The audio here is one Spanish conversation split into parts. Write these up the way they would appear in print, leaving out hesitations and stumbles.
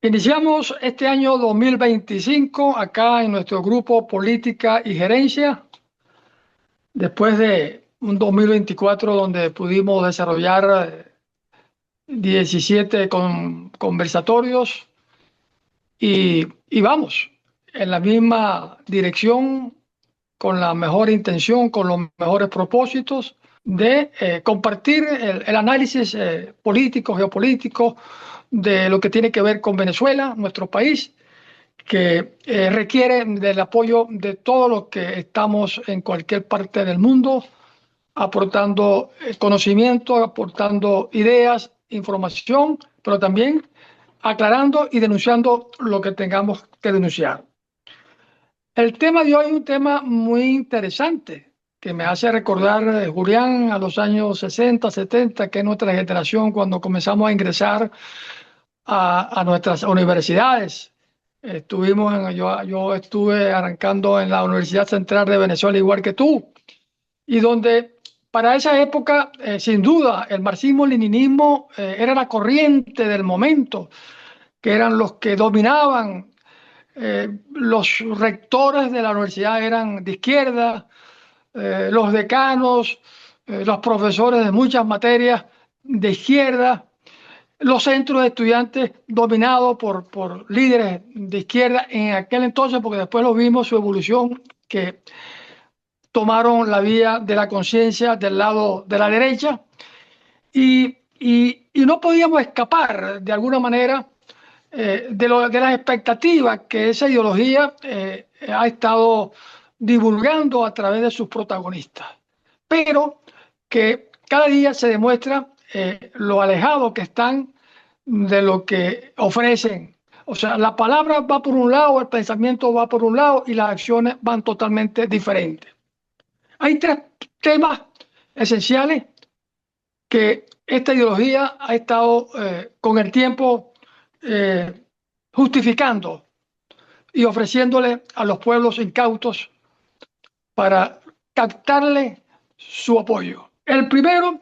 Iniciamos este año 2025 acá en nuestro grupo Política y Gerencia, después de un 2024 donde pudimos desarrollar 17 conversatorios y vamos en la misma dirección, con la mejor intención, con los mejores propósitos de compartir el análisis político, geopolítico de lo que tiene que ver con Venezuela, nuestro país, que requiere del apoyo de todos los que estamos en cualquier parte del mundo, aportando conocimiento, aportando ideas, información, pero también aclarando y denunciando lo que tengamos que denunciar. El tema de hoy es un tema muy interesante que me hace recordar, Julián, a los años 60, 70, que es nuestra generación cuando comenzamos a ingresar a nuestras universidades. Yo estuve arrancando en la Universidad Central de Venezuela, igual que tú, y donde para esa época, sin duda, el marxismo-leninismo era la corriente del momento, que eran los que dominaban. Los rectores de la universidad eran de izquierda, los decanos, los profesores de muchas materias de izquierda, los centros de estudiantes dominados por líderes de izquierda en aquel entonces, porque después lo vimos su evolución, que tomaron la vía de la conciencia del lado de la derecha y no podíamos escapar de alguna manera de las expectativas que esa ideología ha estado divulgando a través de sus protagonistas, pero que cada día se demuestra lo alejados que están de lo que ofrecen. O sea, la palabra va por un lado, el pensamiento va por un lado y las acciones van totalmente diferentes. Hay tres temas esenciales que esta ideología ha estado con el tiempo justificando y ofreciéndole a los pueblos incautos para captarle su apoyo. El primero,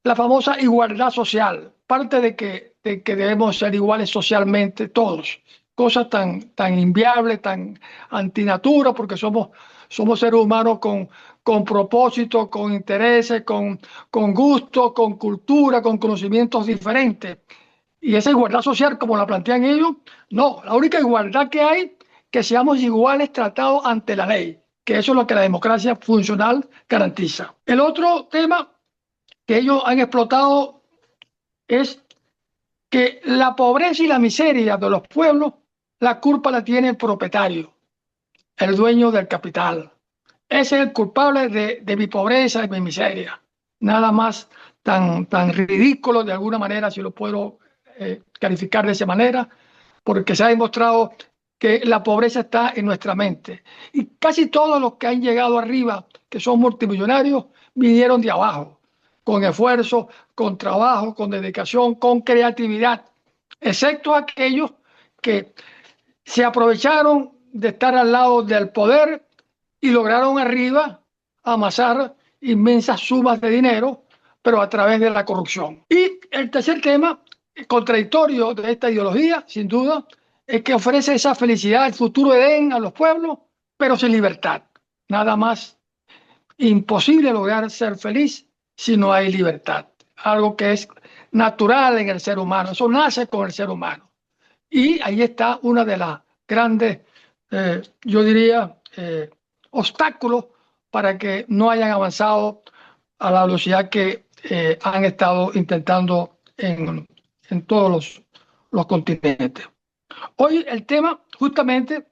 la famosa igualdad social, parte de que debemos ser iguales socialmente todos, cosa tan inviable, tan antinatura, porque somos seres humanos con propósitos, con intereses, con gustos, con cultura, con conocimientos diferentes. Y esa igualdad social, como la plantean ellos, no, la única igualdad que hay, que seamos iguales tratados ante la ley, que eso es lo que la democracia funcional garantiza. El otro tema que ellos han explotado es que la pobreza y la miseria de los pueblos, la culpa la tiene el propietario, el dueño del capital. Ese es el culpable de mi pobreza y mi miseria. Nada más tan ridículo de alguna manera, si lo puedo calificar de esa manera, porque se ha demostrado que la pobreza está en nuestra mente. Y casi todos los que han llegado arriba, que son multimillonarios, vinieron de abajo, con esfuerzo, con trabajo, con dedicación, con creatividad, excepto aquellos que se aprovecharon de estar al lado del poder y lograron arriba amasar inmensas sumas de dinero, pero a través de la corrupción. Y el tercer tema, contradictorio de esta ideología, sin duda, es que ofrece esa felicidad, el futuro Edén a los pueblos, pero sin libertad. Nada más imposible lograr ser feliz si no hay libertad. Algo que es natural en el ser humano, eso nace con el ser humano. Y ahí está una de las grandes, yo diría, obstáculos para que no hayan avanzado a la velocidad que han estado intentando en todos los continentes. Hoy el tema justamente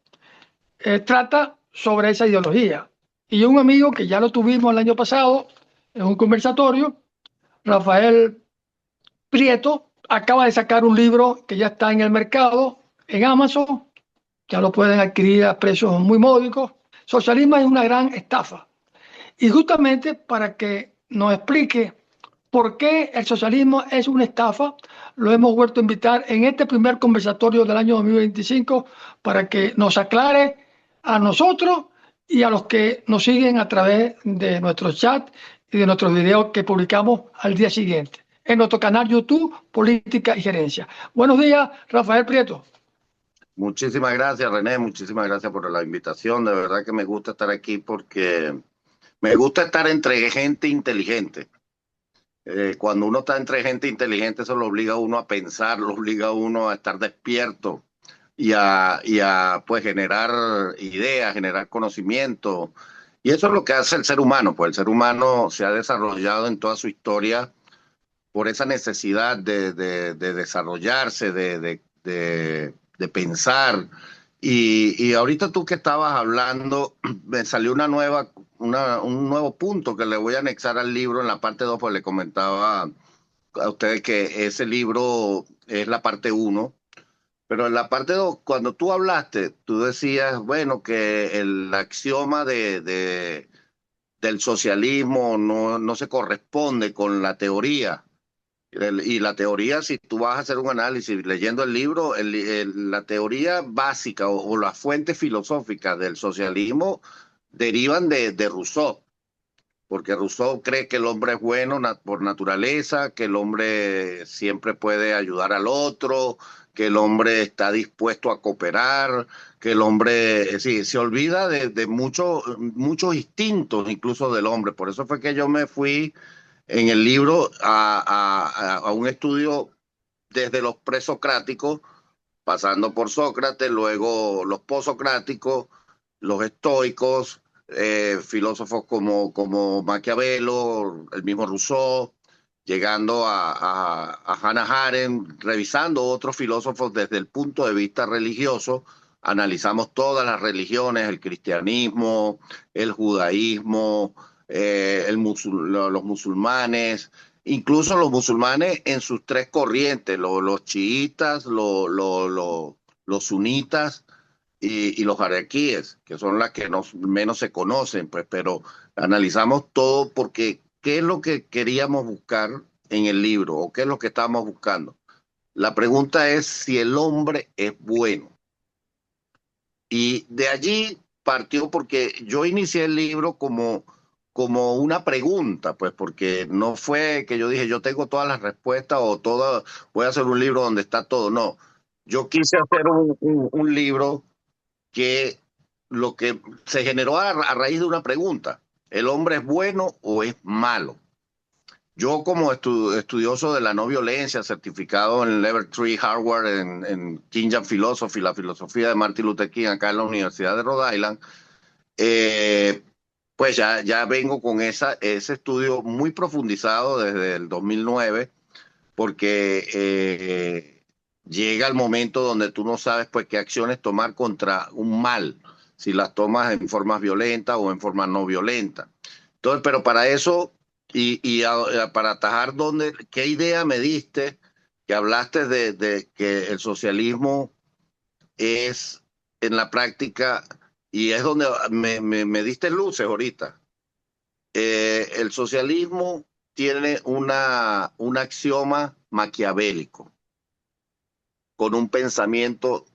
trata sobre esa ideología. Y un amigo que ya lo tuvimos el año pasado en un conversatorio, Rafael Prieto, acaba de sacar un libro que ya está en el mercado, en Amazon, ya lo pueden adquirir a precios muy módicos. Socialismo es una gran estafa. Y justamente para que nos explique por qué el socialismo es una estafa, lo hemos vuelto a invitar en este primer conversatorio del año 2025 para que nos aclare a nosotros y a los que nos siguen a través de nuestro chat y de nuestros videos que publicamos al día siguiente en nuestro canal YouTube Política y Gerencia. Buenos días, Rafael Prieto. Muchísimas gracias, René. Muchísimas gracias por la invitación. De verdad que me gusta estar aquí porque me gusta estar entre gente inteligente. Cuando uno está entre gente inteligente, eso lo obliga a uno a pensar, lo obliga a uno a estar despierto y a pues generar ideas, generar conocimiento. Y eso es lo que hace el ser humano. Pues el ser humano se ha desarrollado en toda su historia por esa necesidad de desarrollarse, de pensar. Y ahorita tú que estabas hablando, me salió un nuevo punto que le voy a anexar al libro en la parte 2, pues le comentaba a ustedes que ese libro es la parte uno, pero en la parte 2 cuando tú hablaste, tú decías, bueno, que el axioma del socialismo no se corresponde con la teoría. Y la teoría, si tú vas a hacer un análisis leyendo el libro, la teoría básica o las fuentes filosóficas del socialismo derivan de Rousseau, porque Rousseau cree que el hombre es bueno por naturaleza, que el hombre siempre puede ayudar al otro, que el hombre está dispuesto a cooperar, que el hombre sí, se olvida de muchos instintos incluso del hombre. Por eso fue que yo me fui en el libro a un estudio desde los presocráticos, pasando por Sócrates, luego los posocráticos, los estoicos, filósofos como Maquiavelo, el mismo Rousseau, llegando a Hannah Arendt, revisando otros filósofos desde el punto de vista religioso. Analizamos todas las religiones, el cristianismo, el judaísmo, los musulmanes, incluso los musulmanes en sus tres corrientes, los chiitas, los sunitas y los araquíes, que son las que menos se conocen, pues, pero analizamos todo porque ¿qué es lo que queríamos buscar en el libro o qué es lo que estábamos buscando? La pregunta es si el hombre es bueno. Y de allí partió porque yo inicié el libro como una pregunta, pues porque no fue que yo dije yo tengo todas las respuestas o todas, voy a hacer un libro donde está todo, no. Yo quise hacer un libro que lo que se generó a raíz de una pregunta, ¿el hombre es bueno o es malo? Yo como estudioso de la no violencia, certificado en Level 3 Hardware en Keynesian Philosophy, la filosofía de Martin Luther King acá en la Universidad de Rhode Island, eh, pues ya vengo con ese estudio muy profundizado desde el 2009, porque llega el momento donde tú no sabes pues qué acciones tomar contra un mal, si las tomas en formas violentas o en formas no violentas. Entonces, pero para eso para atajar qué idea me diste, que hablaste de que el socialismo es en la práctica, y es donde me diste luces ahorita. El socialismo tiene un axioma maquiavélico, con un pensamiento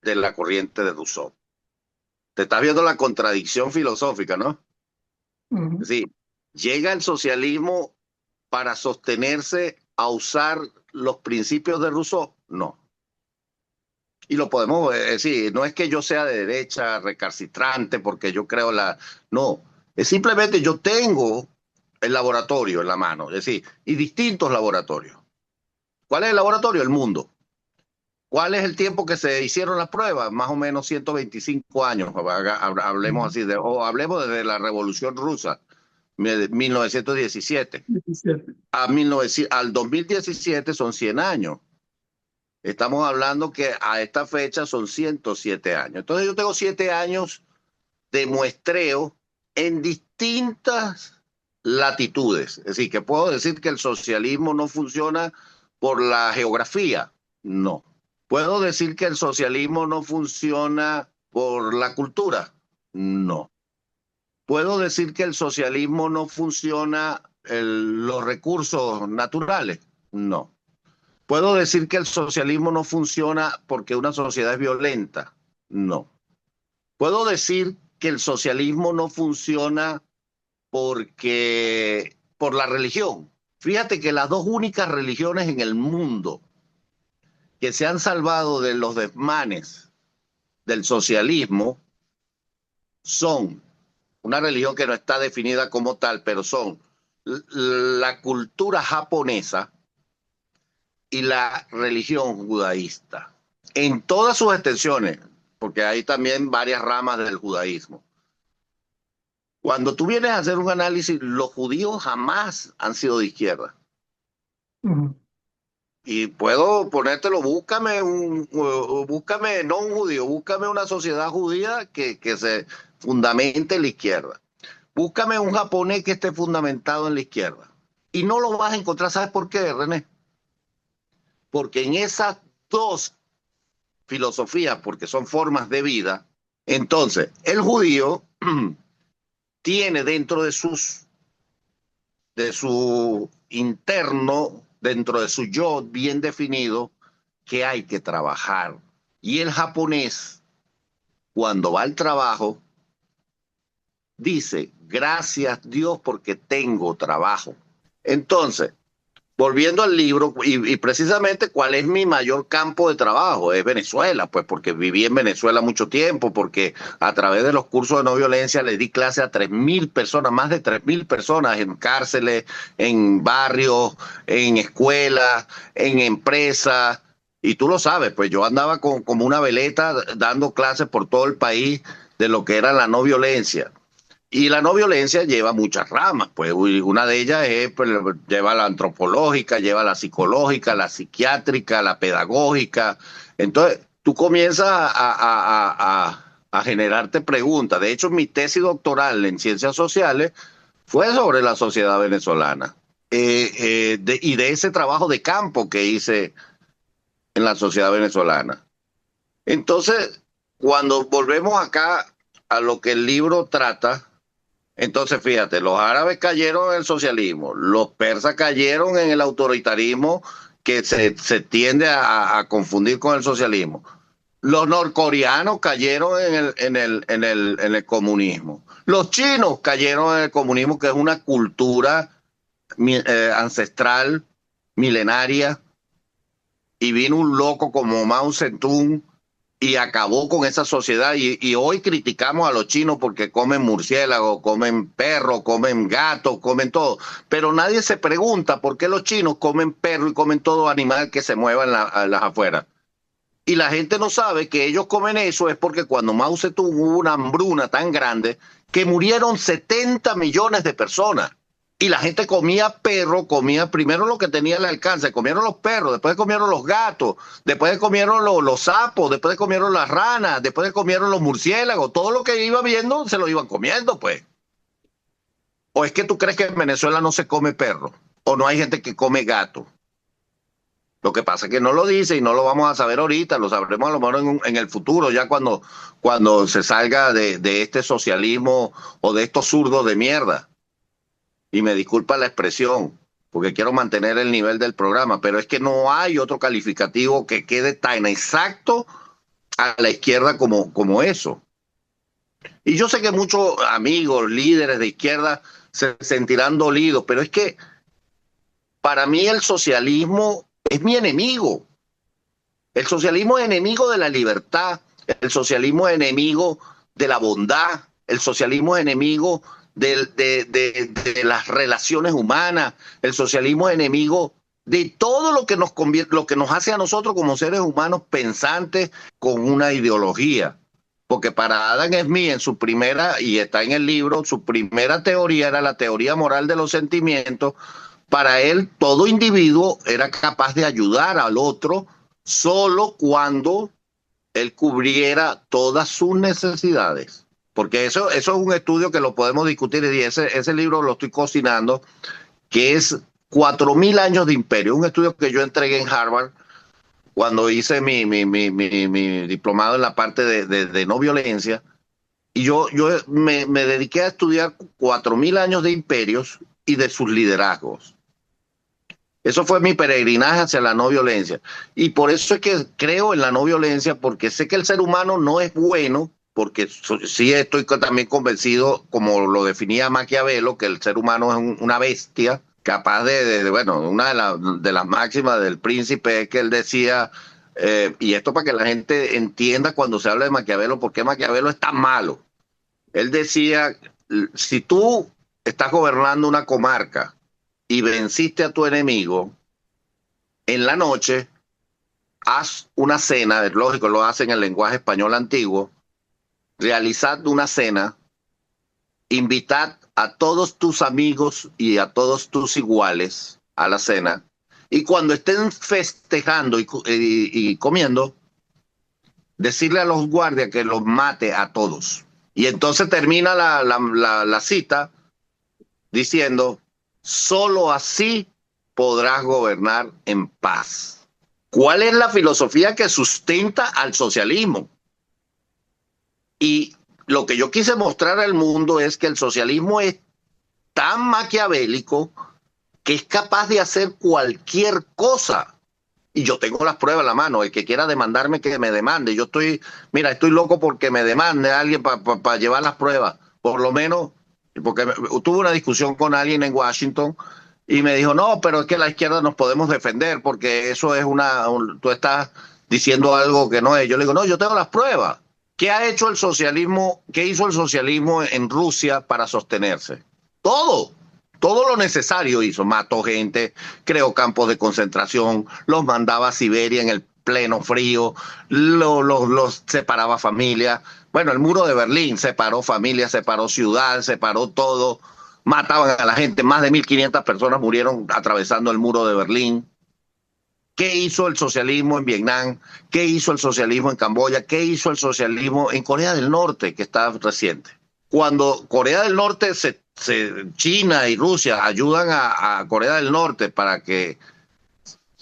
de la corriente de Rousseau. Te estás viendo la contradicción filosófica, ¿no? Ujú. Es decir, llega el socialismo para sostenerse a usar los principios de Rousseau, no. Y lo podemos decir, no es que yo sea de derecha recalcitrante porque yo creo no, es simplemente yo tengo el laboratorio en la mano, es decir, y distintos laboratorios. ¿Cuál es el laboratorio? El mundo. ¿Cuál es el tiempo que se hicieron las pruebas? Más o menos 125 años, hablemos Ujú. así, o hablemos desde la Revolución Rusa, 1917. 17. Al 2017 son 100 años. Estamos hablando que a esta fecha son 107 años. Entonces yo tengo 7 años de muestreo en distintas latitudes. Es decir, que puedo decir que el socialismo no funciona por la geografía. No. ¿Puedo decir que el socialismo no funciona por la cultura? No. ¿Puedo decir que el socialismo no funciona los recursos naturales? No. ¿Puedo decir que el socialismo no funciona porque una sociedad es violenta? No. ¿Puedo decir que el socialismo no funciona por la religión? Fíjate que las dos únicas religiones en el mundo que se han salvado de los desmanes del socialismo son una religión que no está definida como tal, pero son la cultura japonesa y la religión judaísta, en todas sus extensiones, porque hay también varias ramas del judaísmo. Cuando tú vienes a hacer un análisis, los judíos jamás han sido de izquierda. Y puedo ponértelo, búscame, no un judío, búscame una sociedad judía que se fundamente en la izquierda. Búscame un japonés que esté fundamentado en la izquierda. Y no lo vas a encontrar, ¿sabes por qué, René? Porque en esas dos filosofías, porque son formas de vida, entonces el judío tiene dentro de su interno, dentro de su yo bien definido, que hay que trabajar. Y el japonés, cuando va al trabajo, dice, gracias Dios porque tengo trabajo. Entonces, volviendo al libro, y precisamente cuál es mi mayor campo de trabajo, es Venezuela, pues porque viví en Venezuela mucho tiempo, porque a través de los cursos de no violencia le di clase a 3.000 personas, más de 3.000 personas en cárceles, en barrios, en escuelas, en empresas, y tú lo sabes, pues yo andaba como una veleta dando clases por todo el país de lo que era la no violencia. Y la no violencia lleva muchas ramas, pues una de ellas es, pues, lleva la antropológica, lleva la psicológica, la psiquiátrica, la pedagógica. Entonces, tú comienzas a generarte preguntas. De hecho, mi tesis doctoral en ciencias sociales fue sobre la sociedad venezolana y de ese trabajo de campo que hice en la sociedad venezolana. Entonces, cuando volvemos acá a lo que el libro trata, entonces, fíjate, los árabes cayeron en el socialismo, los persas cayeron en el autoritarismo que se tiende a confundir con el socialismo. Los norcoreanos cayeron en el comunismo. Los chinos cayeron en el comunismo, que es una cultura ancestral, milenaria, y vino un loco como Mao Zedong y acabó con esa sociedad. Y hoy criticamos a los chinos porque comen murciélagos, comen perros, comen gatos, comen todo. Pero nadie se pregunta por qué los chinos comen perro y comen todo animal que se mueva en las afueras. Y la gente no sabe que ellos comen eso es porque cuando Mao Zedong hubo una hambruna tan grande que murieron 70 millones de personas. Y la gente comía perro, comía primero lo que tenía al alcance, comieron los perros, después comieron los gatos, después comieron los sapos, después comieron las ranas, después comieron los murciélagos, todo lo que iba viendo se lo iban comiendo, pues. ¿O es que tú crees que en Venezuela no se come perro? ¿O no hay gente que come gato? Lo que pasa es que no lo dice y no lo vamos a saber ahorita, lo sabremos a lo mejor en el futuro, ya cuando se salga de este socialismo o de estos zurdos de mierda. Y me disculpa la expresión, porque quiero mantener el nivel del programa, pero es que no hay otro calificativo que quede tan exacto a la izquierda como eso. Y yo sé que muchos amigos, líderes de izquierda se sentirán dolidos, pero es que para mí el socialismo es mi enemigo. El socialismo es enemigo de la libertad, el socialismo es enemigo de la bondad, el socialismo es enemigo de las relaciones humanas, el socialismo es enemigo de todo lo que nos hace a nosotros como seres humanos pensantes con una ideología. Porque para Adam Smith, en su primera, y está en el libro, su primera teoría era la teoría moral de los sentimientos. Para él, todo individuo era capaz de ayudar al otro solo cuando él cubriera todas sus necesidades. Porque eso es un estudio que lo podemos discutir y ese libro lo estoy cocinando, que es 4.000 años de imperio, un estudio que yo entregué en Harvard cuando hice mi diplomado en la parte de no violencia, y yo me dediqué a estudiar 4.000 años de imperios y de sus liderazgos. Eso fue mi peregrinaje hacia la no violencia. Y por eso es que creo en la no violencia, porque sé que el ser humano no es bueno, porque sí estoy también convencido, como lo definía Maquiavelo, que el ser humano es una bestia capaz bueno, una de las máximas del Príncipe es que él decía, y esto para que la gente entienda cuando se habla de Maquiavelo, por qué Maquiavelo es tan malo. Él decía, si tú estás gobernando una comarca y venciste a tu enemigo, en la noche haz una cena, es lógico, lo hace en el lenguaje español antiguo, realizad una cena, invitad a todos tus amigos y a todos tus iguales a la cena, y cuando estén festejando y comiendo, decirle a los guardias que los mate a todos. Y entonces termina la cita diciendo, solo así podrás gobernar en paz. ¿Cuál es la filosofía que sustenta al socialismo? Y lo que yo quise mostrar al mundo es que el socialismo es tan maquiavélico que es capaz de hacer cualquier cosa. Y yo tengo las pruebas en la mano. El que quiera demandarme, que me demande. Yo estoy loco porque me demande alguien para llevar las pruebas. Por lo menos, porque tuve una discusión con alguien en Washington y me dijo, no, pero es que la izquierda nos podemos defender porque eso es tú estás diciendo algo que no es. Yo le digo, no, yo tengo las pruebas. ¿Qué ha hecho el socialismo? ¿Qué hizo el socialismo en Rusia para sostenerse? Todo. Todo lo necesario hizo. Mató gente, creó campos de concentración, los mandaba a Siberia en el pleno frío, los separaba familias. Bueno, el muro de Berlín separó familias, separó ciudad, separó todo. Mataban a la gente. Más de 1.500 personas murieron atravesando el muro de Berlín. ¿Qué hizo el socialismo en Vietnam? ¿Qué hizo el socialismo en Camboya? ¿Qué hizo el socialismo en Corea del Norte, que está reciente? Cuando Corea del Norte, China y Rusia ayudan a Corea del Norte para que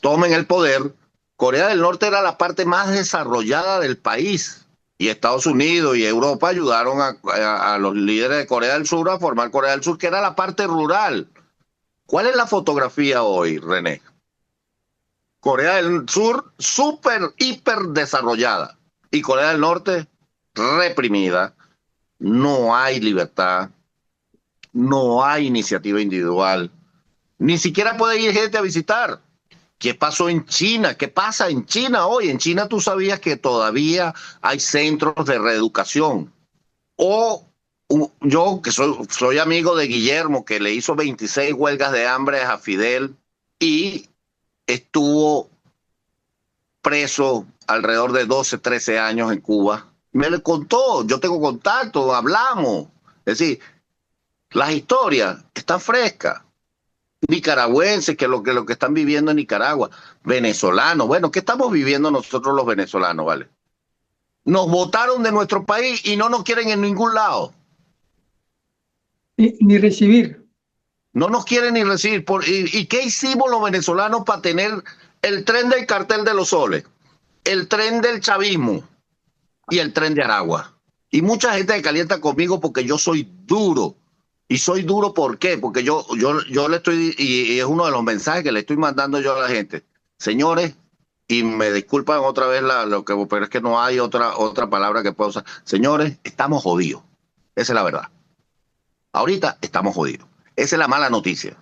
tomen el poder, Corea del Norte era la parte más desarrollada del país. Y Estados Unidos y Europa ayudaron a los líderes de Corea del Sur a formar Corea del Sur, que era la parte rural. ¿Cuál es la fotografía hoy, René? Corea del Sur súper, hiper desarrollada y Corea del Norte reprimida. No hay libertad, no hay iniciativa individual, ni siquiera puede ir gente a visitar. ¿Qué pasó en China? ¿Qué pasa en China hoy? En China tú sabías que todavía hay centros de reeducación. O yo, que soy amigo de Guillermo, que le hizo 26 huelgas de hambre a Fidel y estuvo preso alrededor de 12, 13 años en Cuba. Me lo contó, yo tengo contacto, hablamos. Es decir, las historias están frescas. Nicaragüenses, que lo que están viviendo en Nicaragua. Venezolanos, bueno, ¿qué estamos viviendo nosotros los venezolanos, vale? Nos votaron de nuestro país y no nos quieren en ningún lado. Ni recibir. No nos quieren ni recibir. ¿Y qué hicimos los venezolanos para tener el tren del cartel de los soles, el tren del chavismo y el tren de Aragua? Y mucha gente se calienta conmigo porque yo soy duro. Y soy duro, ¿por qué? Porque yo le estoy, y es uno de los mensajes que le estoy mandando yo a la gente. Señores, y me disculpan otra vez pero es que no hay otra palabra que pueda usar. Señores, estamos jodidos. Esa es la verdad. Ahorita estamos jodidos. Esa es la mala noticia.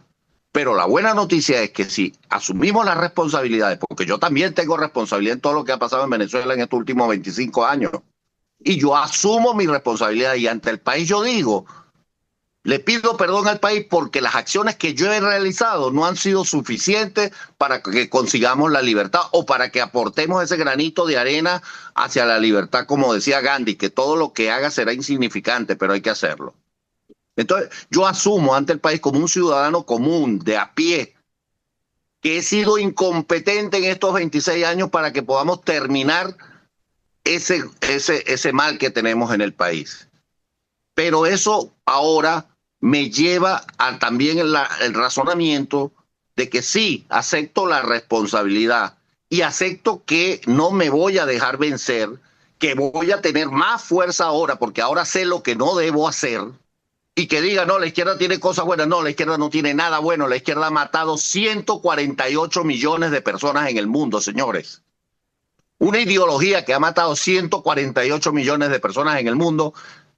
Pero la buena noticia es que si asumimos las responsabilidades, porque yo también tengo responsabilidad en todo lo que ha pasado en Venezuela en estos últimos 25 años, y yo asumo mi responsabilidad y ante el país yo digo, le pido perdón al país porque las acciones que yo he realizado no han sido suficientes para que consigamos la libertad o para que aportemos ese granito de arena hacia la libertad, como decía Gandhi, que todo lo que haga será insignificante, pero hay que hacerlo. Entonces, yo asumo ante el país como un ciudadano común, de a pie, que he sido incompetente en estos 26 años para que podamos terminar ese mal que tenemos en el país. Pero eso ahora me lleva a también el razonamiento de que sí, acepto la responsabilidad y acepto que no me voy a dejar vencer, que voy a tener más fuerza ahora, porque ahora sé lo que no debo hacer, y que diga, no, la izquierda tiene cosas buenas. No, la izquierda no tiene nada bueno. La izquierda ha matado 148 millones de personas en el mundo, señores. Una ideología que ha matado 148 millones de personas en el mundo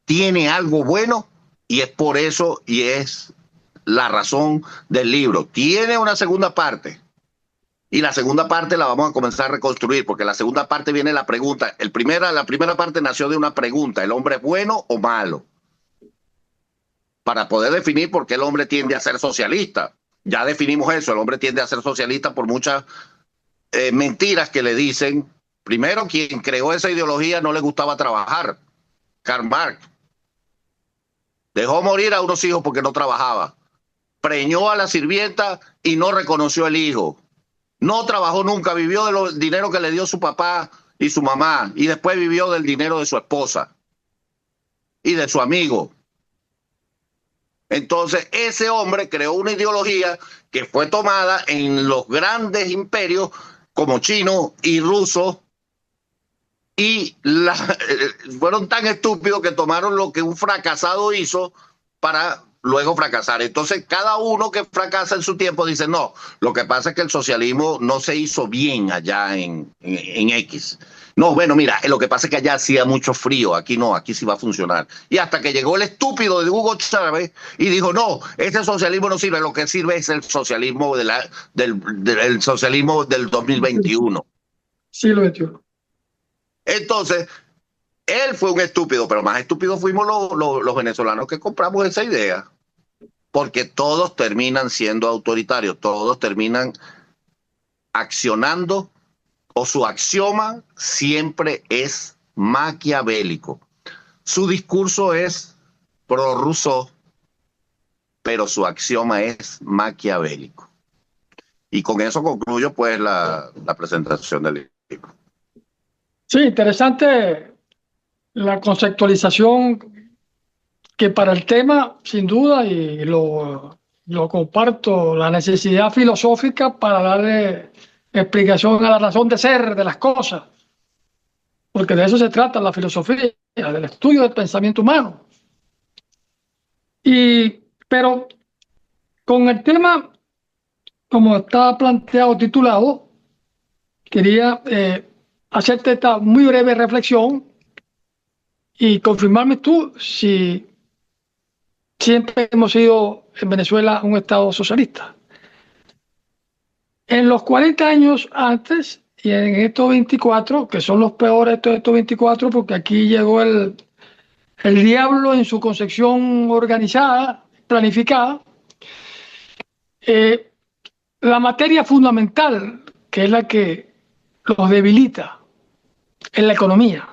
tiene algo bueno y es por eso y es la razón del libro. Tiene una segunda parte Y la segunda parte la vamos a comenzar a reconstruir, porque la segunda parte viene la pregunta. La primera parte nació de una pregunta: ¿el hombre es bueno o malo? Para poder definir por qué el hombre tiende a ser socialista. Ya definimos eso: el hombre tiende a ser socialista por muchas mentiras que le dicen. Primero, quien creó esa ideología no le gustaba trabajar. Karl Marx dejó morir a unos hijos porque no trabajaba. Preñó a la sirvienta y no reconoció el hijo. No trabajó nunca, vivió del dinero que le dio su papá y su mamá, y después vivió del dinero de su esposa y de su amigo. Entonces, ese hombre creó una ideología que fue tomada en los grandes imperios como chino y ruso, y fueron tan estúpidos que tomaron lo que un fracasado hizo para luego fracasar. Entonces, cada uno que fracasa en su tiempo dice: no, lo que pasa es que el socialismo no se hizo bien allá en X. No, bueno, mira, lo que pasa es que allá hacía mucho frío, aquí no, aquí sí va a funcionar. Y hasta que llegó el estúpido de Hugo Chávez y dijo: no, este socialismo no sirve, lo que sirve es el socialismo del socialismo del 2021. Siglo XXI. Entonces, él fue un estúpido, pero más estúpidos fuimos los venezolanos que compramos esa idea, porque todos terminan siendo autoritarios, todos terminan accionando, o su axioma siempre es maquiavélico. Su discurso es pro-Rousseau, pero su axioma es maquiavélico. Y con eso concluyo pues la presentación del libro. Sí, interesante la conceptualización que para el tema, sin duda, y lo comparto, la necesidad filosófica para darle explicación a la razón de ser de las cosas, porque de eso se trata la filosofía, del estudio del pensamiento humano. Pero con el tema, como está planteado, titulado, quería hacerte esta muy breve reflexión y confirmarme tú si siempre hemos sido en Venezuela un Estado socialista. En los 40 años antes y en estos 24, que son los peores de estos 24, porque aquí llegó el diablo en su concepción organizada, planificada, la materia fundamental, que es la que los debilita, es la economía,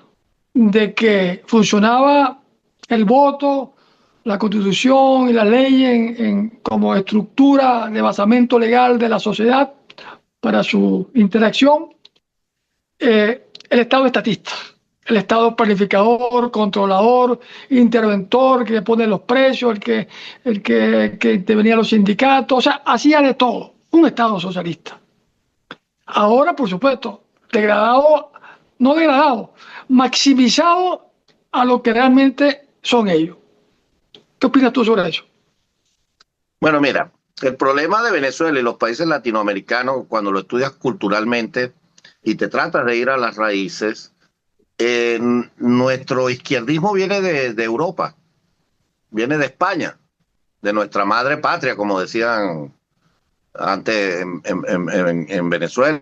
de que funcionaba el voto, la Constitución y la ley como estructura de basamento legal de la sociedad para su interacción, el Estado estatista, el Estado planificador, controlador, interventor, que pone los precios, el que intervenía los sindicatos, o sea, hacía de todo, un Estado socialista. Ahora, por supuesto, no degradado, maximizado a lo que realmente son ellos. ¿Qué opinas tú sobre eso? Bueno, mira, el problema de Venezuela y los países latinoamericanos, cuando lo estudias culturalmente y te tratas de ir a las raíces, nuestro izquierdismo viene de Europa, viene de España, de nuestra madre patria, como decían antes en Venezuela.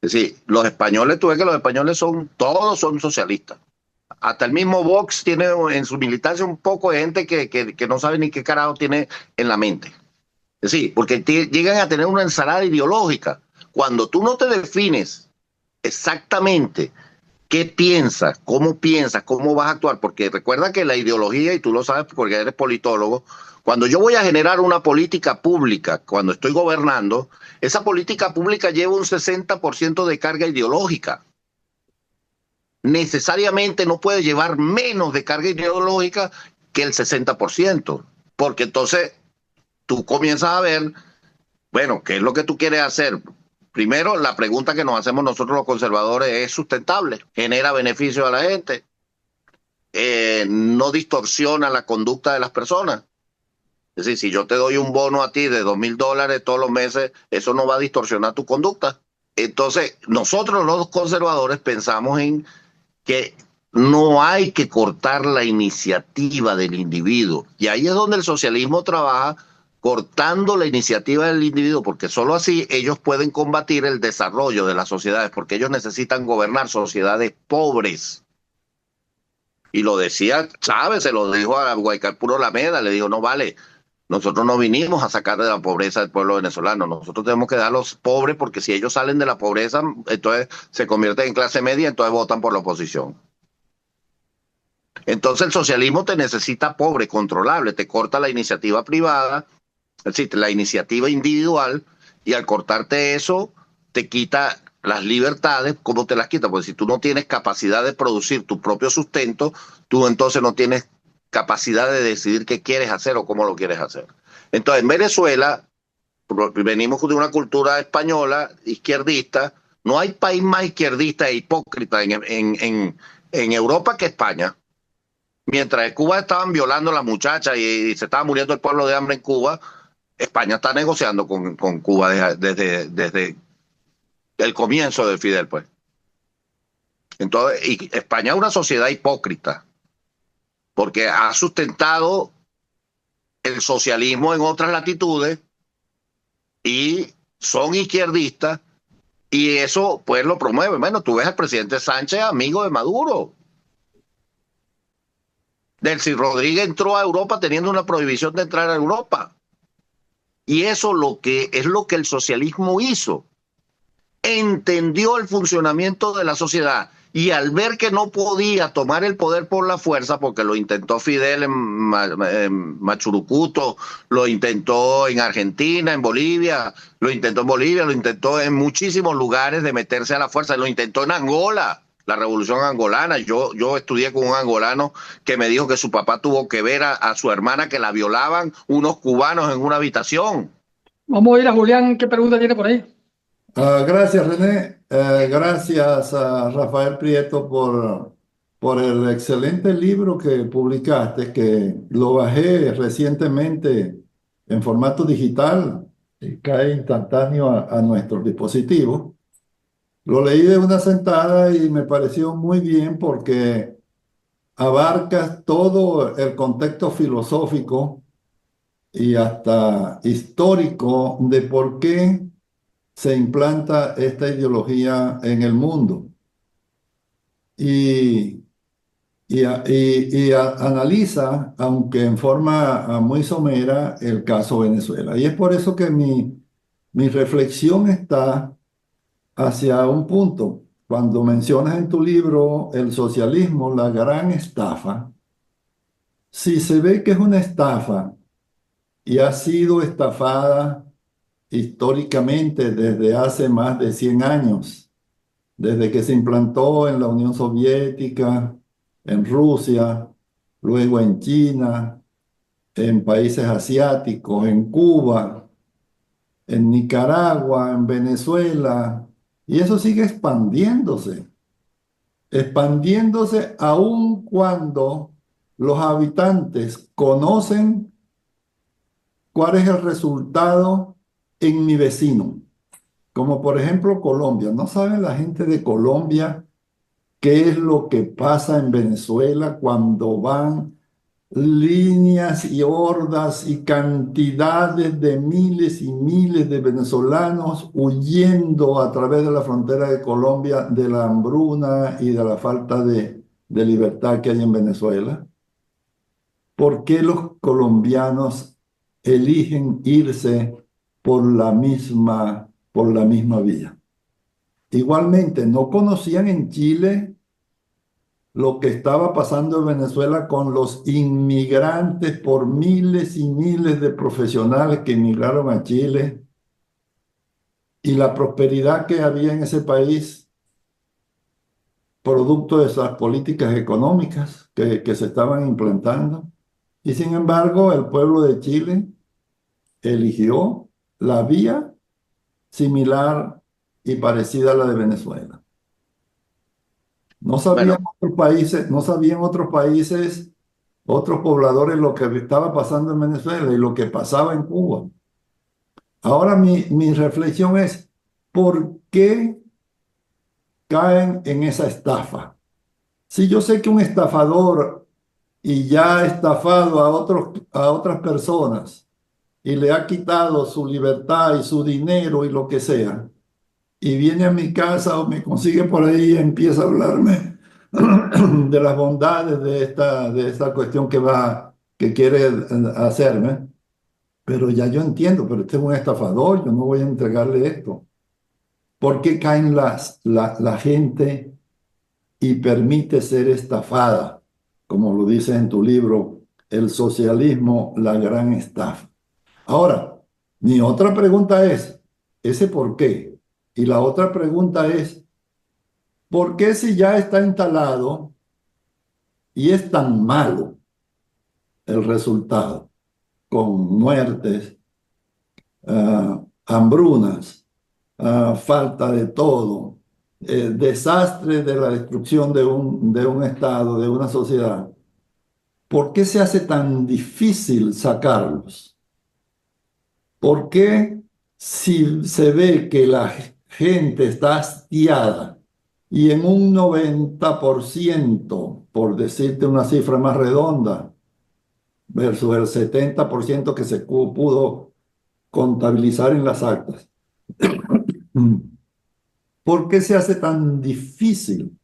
Es decir, los españoles, tú ves que los españoles todos son socialistas. Hasta el mismo Vox tiene en su militancia un poco de gente que no sabe ni qué carajo tiene en la mente. Es decir, porque llegan a tener una ensalada ideológica. Cuando tú no te defines exactamente qué piensas, cómo vas a actuar, porque recuerda que la ideología, y tú lo sabes porque eres politólogo, cuando yo voy a generar una política pública, cuando estoy gobernando, esa política pública lleva un 60% de carga ideológica. Necesariamente no puede llevar menos de carga ideológica que el 60%, porque entonces tú comienzas a ver, bueno, ¿qué es lo que tú quieres hacer? Primero, la pregunta que nos hacemos nosotros los conservadores: ¿es sustentable? ¿Genera beneficio a la gente? ¿No distorsiona la conducta de las personas? Es decir, si yo te doy un bono a ti de $2,000 todos los meses, eso no va a distorsionar tu conducta. Entonces, nosotros los conservadores pensamos en que no hay que cortar la iniciativa del individuo. Y ahí es donde el socialismo trabaja cortando la iniciativa del individuo, porque solo así ellos pueden combatir el desarrollo de las sociedades, porque ellos necesitan gobernar sociedades pobres. Y lo decía Chávez, se lo dijo a Guaycarpuro Lameda, le dijo, no vale, nosotros no vinimos a sacar de la pobreza del pueblo venezolano, nosotros tenemos que dar a los pobres, porque si ellos salen de la pobreza, entonces se convierten en clase media, entonces votan por la oposición. Entonces el socialismo te necesita pobre, controlable, te corta la iniciativa privada, es decir, la iniciativa individual, y al cortarte eso, te quita las libertades. ¿Cómo te las quita? Porque si tú no tienes capacidad de producir tu propio sustento, tú entonces no tienes capacidad de decidir qué quieres hacer o cómo lo quieres hacer. Entonces, en Venezuela, venimos de una cultura española, izquierdista, no hay país más izquierdista e hipócrita en Europa que España. Mientras en Cuba estaban violando a las muchachas y se estaba muriendo el pueblo de hambre en Cuba, España está negociando con Cuba desde el comienzo de Fidel, pues. Entonces, y España es una sociedad hipócrita, porque ha sustentado el socialismo en otras latitudes y son izquierdistas, y eso pues lo promueve. Bueno, tú ves al presidente Sánchez, amigo de Maduro. Delcy Rodríguez entró a Europa teniendo una prohibición de entrar a Europa. Y eso es lo que el socialismo hizo. Entendió el funcionamiento de la sociedad y al ver que no podía tomar el poder por la fuerza, porque lo intentó Fidel en Machurucuto, lo intentó en Argentina, lo intentó en muchísimos lugares de meterse a la fuerza, lo intentó en Angola, la revolución angolana. Yo estudié con un angolano que me dijo que su papá tuvo que ver a su hermana que la violaban unos cubanos en una habitación. Vamos a ir a Julián, ¿qué pregunta tiene por ahí? Gracias, René. Gracias a Rafael Prieto por el excelente libro que publicaste, que lo bajé recientemente en formato digital y cae instantáneo a nuestros dispositivos. Lo leí de una sentada y me pareció muy bien porque abarca todo el contexto filosófico y hasta histórico de por qué se implanta esta ideología en el mundo analiza, aunque en forma muy somera, el caso Venezuela. Y es por eso que mi reflexión está hacia un punto. Cuando mencionas en tu libro el socialismo, la gran estafa, si se ve que es una estafa y ha sido estafada históricamente desde hace más de 100 años, desde que se implantó en la Unión Soviética, en Rusia, luego en China, en países asiáticos, en Cuba, en Nicaragua, en Venezuela, y eso sigue expandiéndose aun cuando los habitantes conocen cuál es el resultado en mi vecino. Como por ejemplo Colombia. ¿No sabe la gente de Colombia qué es lo que pasa en Venezuela cuando van líneas y hordas y cantidades de miles y miles de venezolanos huyendo a través de la frontera de Colombia de la hambruna y de la falta de libertad que hay en Venezuela? ¿Por qué los colombianos eligen irse por la misma vía? Igualmente, no conocían en Chile lo que estaba pasando en Venezuela con los inmigrantes, por miles y miles de profesionales que emigraron a Chile y la prosperidad que había en ese país, producto de esas políticas económicas que se estaban implantando. Y sin embargo, el pueblo de Chile eligió la vía similar y parecida a la de Venezuela. No sabían otros países, otros pobladores lo que estaba pasando en Venezuela y lo que pasaba en Cuba. Ahora mi reflexión es, ¿por qué caen en esa estafa? Si yo sé que un estafador y ya ha estafado a otras personas y le ha quitado su libertad y su dinero y lo que sea, y viene a mi casa o me consigue por ahí y empieza a hablarme de las bondades de esta cuestión que quiere hacerme, pero ya yo entiendo, pero este es un estafador, yo no voy a entregarle esto. ¿Por qué caen la gente y permite ser estafada? Como lo dice en tu libro, El socialismo, la gran estafa. Ahora, mi otra pregunta es, ese por qué. Y la otra pregunta es, ¿por qué si ya está instalado y es tan malo el resultado, con muertes, hambrunas, falta de todo, desastre de la destrucción de un Estado, de una sociedad? ¿Por qué se hace tan difícil sacarlos? ¿Por qué si se ve que la gente está hastiada y en un 90%, por decirte una cifra más redonda, versus el 70% que se pudo contabilizar en las actas, ¿por qué se hace tan difícil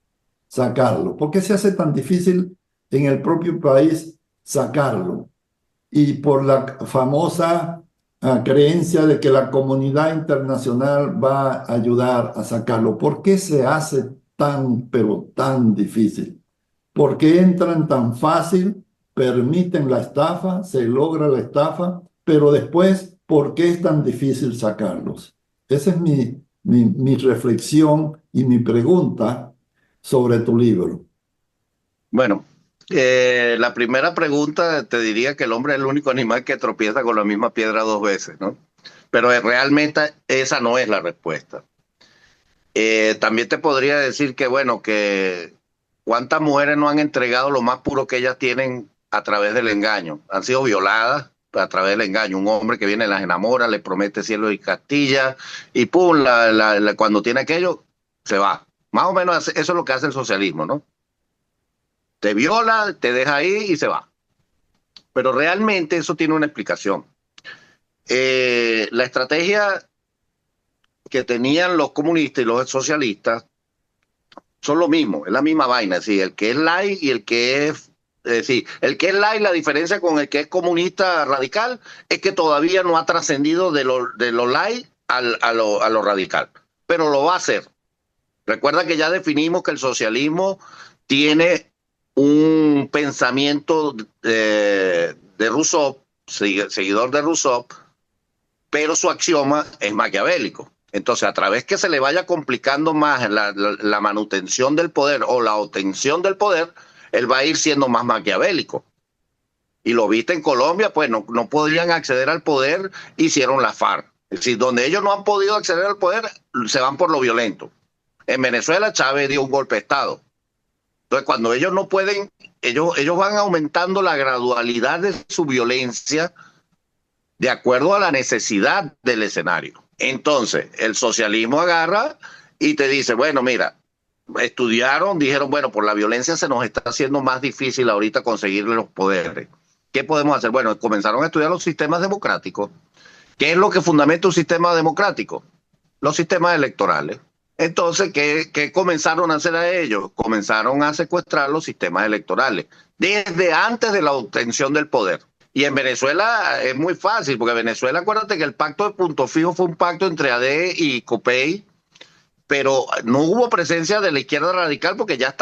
sacarlo? ¿Por qué se hace tan difícil en el propio país sacarlo? Y por la famosa creencia de que la comunidad internacional va a ayudar a sacarlo. ¿Por qué se hace tan, pero tan difícil? ¿Por qué entran tan fácil, permiten la estafa, se logra la estafa, pero después, ¿por qué es tan difícil sacarlos? Esa es mi reflexión y mi pregunta sobre tu libro. Bueno, la primera pregunta te diría que el hombre es el único animal que tropieza con la misma piedra dos veces, ¿no? Pero realmente esa no es la respuesta. También te podría decir que, bueno, que cuántas mujeres no han entregado lo más puro que ellas tienen a través del engaño. Han sido violadas a través del engaño. Un hombre que viene las enamora, le promete cielo y Castilla y pum, cuando tiene aquello, se va. Más o menos eso es lo que hace el socialismo, ¿no? Te viola, te deja ahí y se va. Pero realmente eso tiene una explicación. La estrategia que tenían los comunistas y los socialistas son lo mismo, es la misma vaina. Es decir, el que es light y el que es... Es decir, el que es light, la diferencia con el que es comunista radical es que todavía no ha trascendido de lo light a lo radical. Pero lo va a hacer. Recuerda que ya definimos que el socialismo tiene un pensamiento de Rousseau, seguidor de Rousseau, pero su axioma es maquiavélico. Entonces, a través que se le vaya complicando más la manutención del poder o la obtención del poder, él va a ir siendo más maquiavélico. Y lo viste en Colombia, pues no podían acceder al poder, hicieron la FARC. Es decir, donde ellos no han podido acceder al poder, se van por lo violento. En Venezuela, Chávez dio un golpe de Estado. Entonces, cuando ellos no pueden, ellos van aumentando la gradualidad de su violencia de acuerdo a la necesidad del escenario. Entonces, el socialismo agarra y te dice, bueno, mira, estudiaron, dijeron, bueno, por la violencia se nos está haciendo más difícil ahorita conseguirle los poderes. ¿Qué podemos hacer? Bueno, comenzaron a estudiar los sistemas democráticos. ¿Qué es lo que fundamenta un sistema democrático? Los sistemas electorales. Entonces, ¿qué comenzaron a hacer a ellos? Comenzaron a secuestrar los sistemas electorales desde antes de la obtención del poder. Y en Venezuela es muy fácil, porque en Venezuela, acuérdate que el pacto de Punto Fijo fue un pacto entre AD y COPEI, pero no hubo presencia de la izquierda radical porque ya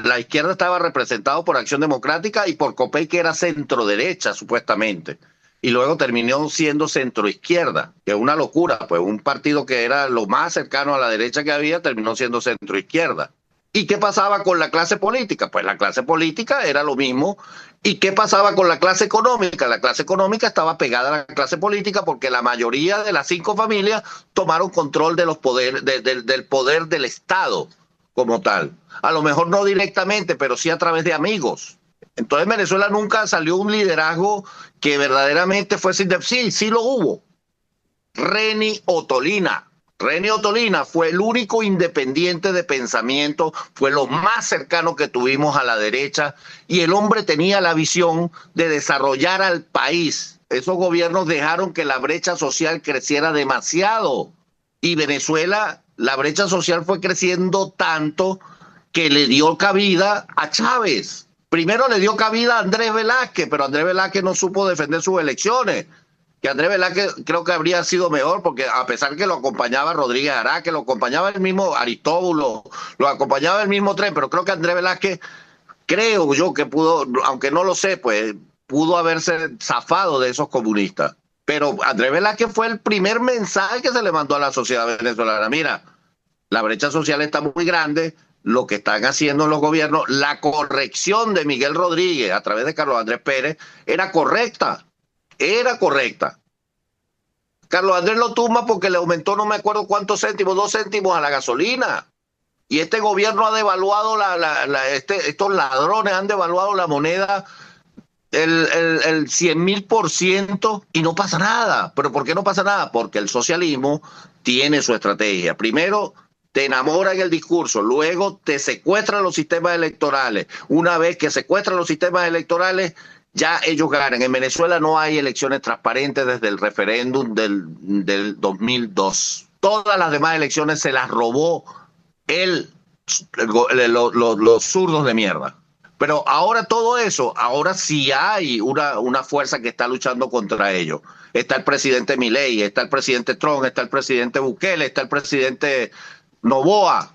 la izquierda estaba representada por Acción Democrática y por COPEI, que era centro derecha supuestamente. Y luego terminó siendo centroizquierda, que es una locura, pues un partido que era lo más cercano a la derecha que había terminó siendo centroizquierda. ¿Y qué pasaba con la clase política? Pues la clase política era lo mismo. ¿Y qué pasaba con la clase económica? La clase económica estaba pegada a la clase política porque la mayoría de las 5 familias tomaron control de los del poder del Estado como tal. A lo mejor no directamente, pero sí a través de amigos. Entonces en Venezuela nunca salió un liderazgo que verdaderamente fuese... Sí lo hubo. Reni Ottolina. Reni Ottolina fue el único independiente de pensamiento, fue lo más cercano que tuvimos a la derecha, y el hombre tenía la visión de desarrollar al país esos gobiernos dejaron que la brecha social creciera demasiado. Y Venezuela, la brecha social fue creciendo tanto que le dio cabida a Chávez. Primero le dio cabida a Andrés Velázquez, pero Andrés Velázquez no supo defender sus elecciones. Que Andrés Velázquez creo que habría sido mejor, porque a pesar que lo acompañaba Rodríguez Ará, que lo acompañaba el mismo Aristóbulo, lo acompañaba el mismo Tren, pero creo que Andrés Velázquez, creo yo que pudo, aunque no lo sé, pues pudo haberse zafado de esos comunistas. Pero Andrés Velázquez fue el primer mensaje que se le mandó a la sociedad venezolana. Mira, la brecha social está muy grande, lo que están haciendo los gobiernos, la corrección de Miguel Rodríguez a través de Carlos Andrés Pérez era correcta. Era correcta. Carlos Andrés lo tumba porque le aumentó no me acuerdo cuántos céntimos, 2 céntimos a la gasolina. Y este gobierno ha devaluado, estos ladrones han devaluado la moneda el 100.000% y no pasa nada. ¿Pero por qué no pasa nada? Porque el socialismo tiene su estrategia. Primero, te enamoran el discurso, luego te secuestran los sistemas electorales. Una vez que secuestran los sistemas electorales, ya ellos ganan. En Venezuela no hay elecciones transparentes desde el referéndum del 2002. Todas las demás elecciones se las robó los zurdos de mierda. Pero ahora todo eso, ahora sí hay una fuerza que está luchando contra ellos. Está el presidente Milei, está el presidente Trump, está el presidente Bukele, está el presidente Noboa.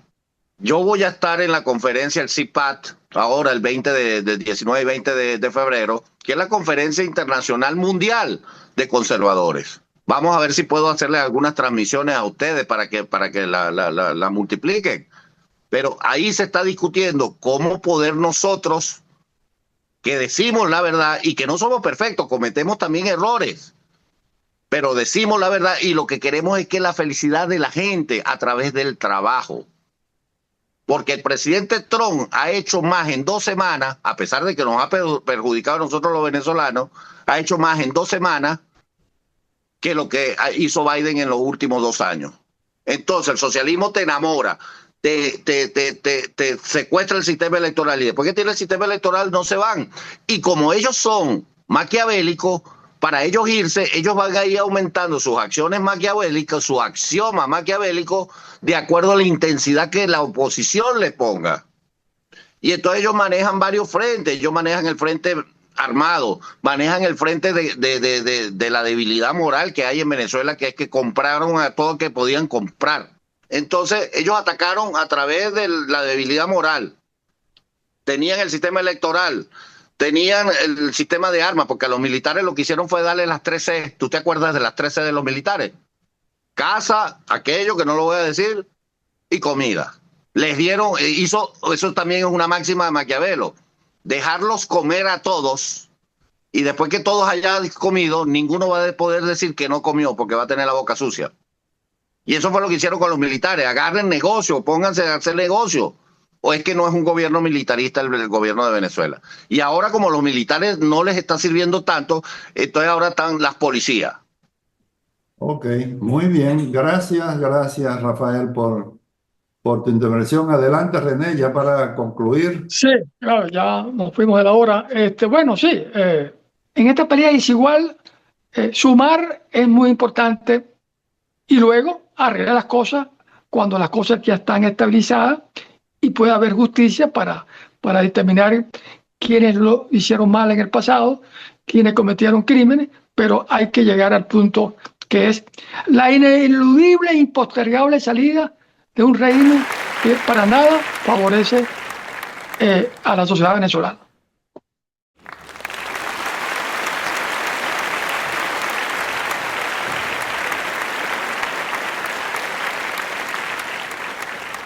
Yo voy a estar en la conferencia, el CIPAT, ahora el 19 y 20 de febrero, que es la conferencia internacional mundial de conservadores. Vamos a ver si puedo hacerle algunas transmisiones a ustedes para que la multipliquen. Pero ahí se está discutiendo cómo poder nosotros, que decimos la verdad y que no somos perfectos, cometemos también errores, pero decimos la verdad y lo que queremos es que la felicidad de la gente a través del trabajo. Porque el presidente Trump ha hecho más en 2 semanas, a pesar de que nos ha perjudicado a nosotros los venezolanos, ha hecho más en 2 semanas que lo que hizo Biden en los últimos 2 años. Entonces el socialismo te enamora, te secuestra el sistema electoral y después que tiene el sistema electoral no se van. Y como ellos son maquiavélicos, para ellos irse, ellos van a ir aumentando sus acciones maquiavélicas, su axioma maquiavélico, de acuerdo a la intensidad que la oposición le ponga. Y entonces ellos manejan varios frentes. Ellos manejan el frente armado, manejan el frente de la debilidad moral que hay en Venezuela, que es que compraron a todo que podían comprar. Entonces ellos atacaron a través de la debilidad moral. Tenían el sistema electoral, tenían el sistema de armas, porque a los militares lo que hicieron fue darle las 3C. ¿Tú te acuerdas de las 3C de los militares? Casa, aquello que no lo voy a decir, y comida. Les dieron, eso también es una máxima de Maquiavelo, dejarlos comer a todos, y después que todos hayan comido, ninguno va a poder decir que no comió, porque va a tener la boca sucia. Y eso fue lo que hicieron con los militares. Agarren negocio, pónganse a hacer negocio. ¿O es que no es un gobierno militarista el gobierno de Venezuela? Y ahora, como los militares no les está sirviendo tanto, entonces ahora están las policías. Ok, muy bien. Gracias, Rafael, por tu intervención. Adelante, René, ya para concluir. Sí, claro, ya nos fuimos de la hora. Bueno, sí, en esta pelea desigual, sumar es muy importante y luego arreglar las cosas cuando las cosas ya están estabilizadas y puede haber justicia para determinar quiénes lo hicieron mal en el pasado, quiénes cometieron crímenes, pero hay que llegar al punto que es la ineludible e impostergable salida de un régimen que para nada favorece a la sociedad venezolana.